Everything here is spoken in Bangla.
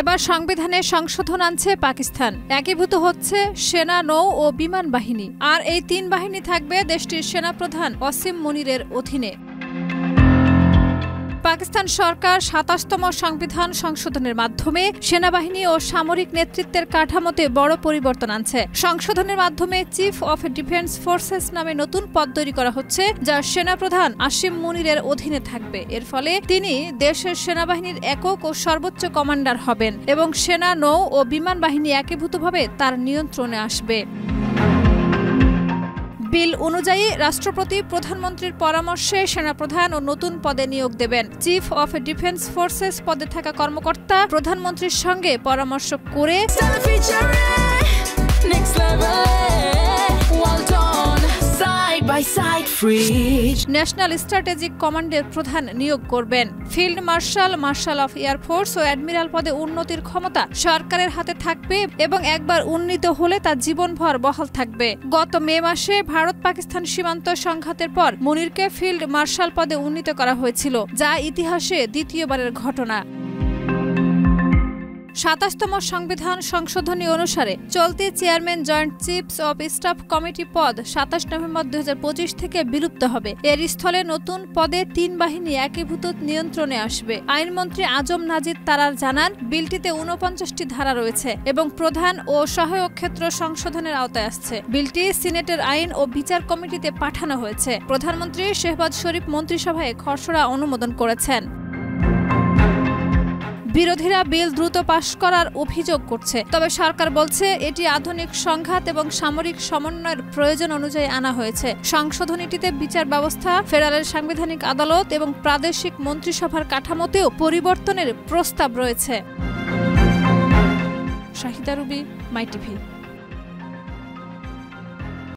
এবার সংবিধানে সংশোধন আনছে পাকিস্তান। একীভূত হচ্ছে সেনা, নৌ ও বিমান বাহিনী। আর এই তিন বাহিনী থাকবে দেশটির সেনাপ্রধান ওয়াসিম মুনিরের অধীনে। পাকিস্তান সরকার ২৭তম সংবিধান সংশোধনের মাধ্যমে সেনাবাহিনী ও সামরিক নেতৃত্বের কাঠামোতে বড় পরিবর্তন আনছে। সংশোধনের মাধ্যমে চিফ অফ ডিফেন্স ফোর্সেস নামে নতুন পদ তৈরি করা হচ্ছে, যা সেনাপ্রধান ওয়াসিম মুনিরের অধীনে থাকবে। এর ফলে তিনি দেশের সেনাবাহিনীর একক ও সর্বোচ্চ কমান্ডার হবেন এবং সেনা, নৌ ও বিমান বাহিনী একীভূতভাবে তার নিয়ন্ত্রণে আসবে। বিল অনুযায়ী রাষ্ট্রপতি প্রধানমন্ত্রীর পরামর্শে সেনাপ্রধান ও নতুন পদে নিয়োগ দেবেন। চিফ অফ ডিফেন্স ফোর্সেস পদে থাকা কর্মকর্তা প্রধানমন্ত্রীর সঙ্গে পরামর্শ করে ন্যাশনাল স্ট্র্যাটেজিক কমান্ডের প্রধান নিয়োগ করবেন। Field marshal, marshal of air force ও অ্যাডমিরাল পদে উন্নতির ক্ষমতা সরকারের হাতে থাকবে এবং একবার উন্নীত হলে তা জীবনভর বহাল থাকবে। গত মে মাসে ভারত পাকিস্তান সীমান্ত সংঘাতের পর মুনিরকে ফিল্ড মার্শাল পদে উন্নীত করা হয়েছিল, যা ইতিহাসে দ্বিতীয়বারের ঘটনা। ২৭তম সংবিধান সংশোধনী অনুসারে চলতি chairman joint chiefs of staff committee পদ ২৭ নভেম্বর ২০২৫ থেকে বিলুপ্ত হবে। এর স্থলে নতুন পদে তিন বাহিনী একীভূত নিয়ন্ত্রণে আসবে। আইনমন্ত্রী আজম নাজির তারার জানান, বিলটিতে ৪৯টি ধারা রয়েছে এবং প্রধান ও সহায়ক ক্ষেত্র সংশোধনের আওতায় আসছে। বিলটি সিনেটের আইন ও বিচার কমিটিতে পাঠানো হয়েছে। প্রধানমন্ত্রী শেহবাজ শরীফ মন্ত্রিসভায় খসড়া অনুমোদন করেছেন। বিরোধীরা বিল দ্রুত পাশ করার অভিযোগ করছে, তবে সরকার বলছে এটি আধুনিক সংঘাত এবং সামরিক সমন্বয়ের প্রয়োজন অনুযায়ী আনা হয়েছে। সংশোধনীটিতে বিচার ব্যবস্থা, ফেডারেল সাংবিধানিক আদালত এবং প্রাদেশিক মন্ত্রিসভার কাঠামোতেও পরিবর্তনের প্রস্তাব রয়েছে। শাহিদা রুবি, মাই টিভি।